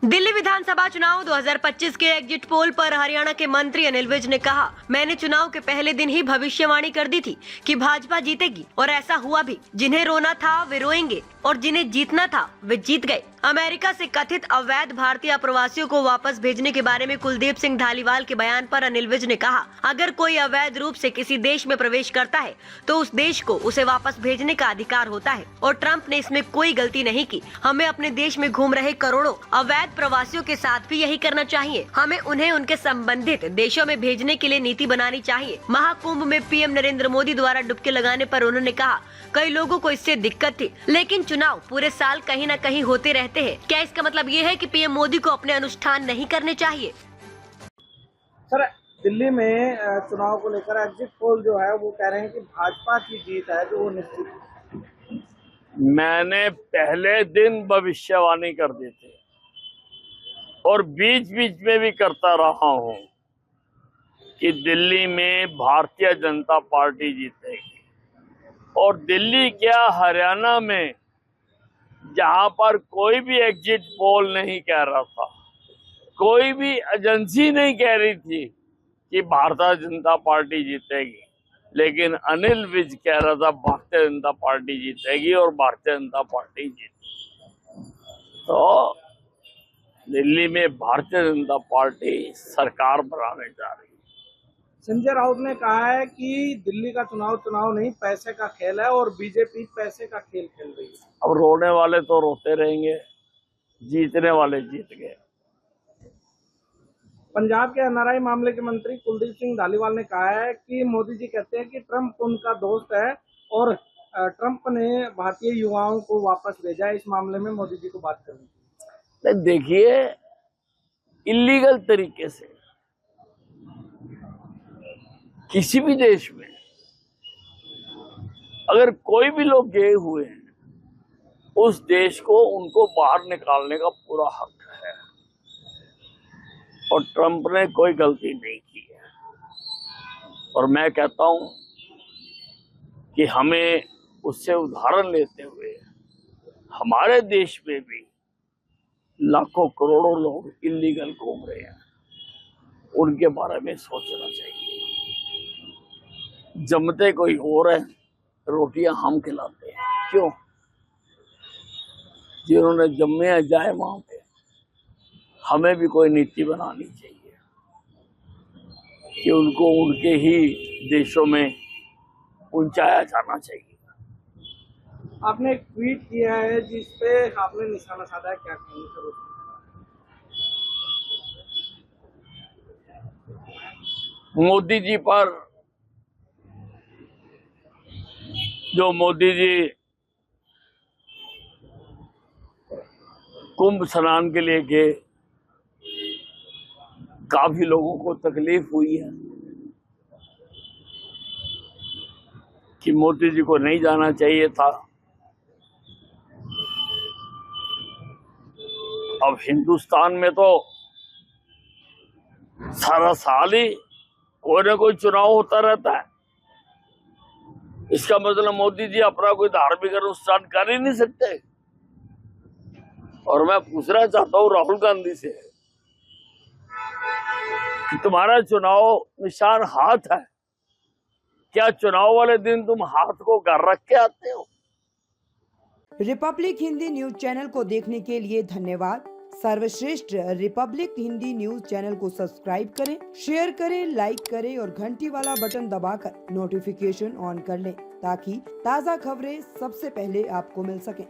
दिल्ली विधानसभा चुनाव 2025 के exit poll पर हरियाणा के मंत्री अनिल विज ने कहा, मैंने चुनाव के पहले दिन ही भविष्यवाणी कर दी थी कि भाजपा जीतेगी और ऐसा हुआ भी। जिन्हें रोना था वे रोएंगे और जिन्हें जीतना था वे जीत गए। अमेरिका से कथित अवैध भारतीय प्रवासियों को वापस भेजने के बारे में कुलदीप सिंह धालीवाल के बयान पर अनिल विज ने कहा, अगर कोई अवैध रूप से किसी देश में प्रवेश करता है तो उस देश को उसे वापस भेजने का अधिकार होता है और ट्रंप ने इसमें कोई गलती नहीं की। हमें अपने देश में घूम रहे करोड़ों अवैध प्रवासियों के साथ भी यही करना चाहिए। हमें उन्हें उनके संबंधित देशों में भेजने के लिए नीति बनानी चाहिए। महाकुंभ में पीएम नरेंद्र मोदी द्वारा डुबकी लगाने पर उन्होंने कहा, कई लोगों को इससे दिक्कत थी, लेकिन चुनाव पूरे साल कहीं न कहीं होते रहते हैं। क्या इसका मतलब ये है कि पीएम मोदी को अपने अनुष्ठान नहीं करने चाहिए? सर, दिल्ली में चुनाव को लेकर एग्जिट पोल जो है वो कह रहे हैं कि भाजपा की जीत है जो वो निश्चित है। मैंने पहले दिन भविष्यवाणी कर दी थी और बीच बीच में भी करता रहा हूं कि दिल्ली में भारतीय जनता पार्टी जीतेगी। और दिल्ली क्या, हरियाणा में जहां पर कोई भी एग्जिट पोल नहीं कह रहा था, कोई भी एजेंसी नहीं कह रही थी कि भारतीय जनता पार्टी जीतेगी, लेकिन अनिल विज कह रहा था भारतीय जनता पार्टी जीतेगी और भारतीय जनता पार्टी जीतेगी। तो दिल्ली में भारतीय जनता पार्टी सरकार बनाने जा रही है। संजय राउत ने कहा है कि दिल्ली का चुनाव नहीं, पैसे का खेल है और बीजेपी पैसे का खेल खेल रही है। अब रोने वाले तो रोते रहेंगे, जीतने वाले जीत गए। पंजाब के एनआरआई मामले के मंत्री कुलदीप सिंह धालीवाल ने कहा है कि मोदी जी कहते हैं कि ट्रंप उनका दोस्त है और ट्रंप ने भारतीय युवाओं को वापस भेजा है। इस मामले में मोदी जी को बात करनी चाहिए। देखिए, इलीगल तरीके से किसी भी देश में अगर कोई भी लोग गए हुए हैं, उस देश को उनको बाहर निकालने का पूरा हक है और ट्रंप ने कोई गलती नहीं की है। और मैं कहता हूं कि हमें उससे उदाहरण लेते हुए हमारे देश में भी लाखों करोड़ों लोग इलीगल घूम रहे हैं, उनके बारे में सोचना चाहिए। जमते कोई और है, रोटियां हम खिलाते हैं, क्यों? जिन्होंने जम्मे हैं जाए वहां पे। हमें भी कोई नीति बनानी चाहिए कि उनको उनके ही देशों में पहुंचाया जाना चाहिए। आपने एक ट्वीट किया है जिसपे आपने निशाना साधा है, क्या कहेंगे सर? मोदी जी पर जो मोदी जी कुंभ स्नान के लिए गए, काफी लोगों को तकलीफ हुई है कि मोदी जी को नहीं जाना चाहिए था। अब हिंदुस्तान में तो सारा साल ही कोई ना कोई चुनाव होता रहता है। इसका मतलब मोदी जी अपना कोई धार्मिक अनुष्ठान कर ही नहीं सकते। और मैं पूछना चाहता हूं राहुल गांधी से कि तुम्हारा चुनाव निशान हाथ है, क्या चुनाव वाले दिन तुम हाथ को घर रख के आते हो? रिपब्लिक हिंदी न्यूज चैनल को देखने के लिए धन्यवाद। सर्वश्रेष्ठ रिपब्लिक हिंदी न्यूज चैनल को सब्सक्राइब करें, शेयर करें, लाइक करें और घंटी वाला बटन दबाकर नोटिफिकेशन ऑन कर लें ताकि ताज़ा खबरें सबसे पहले आपको मिल सकें।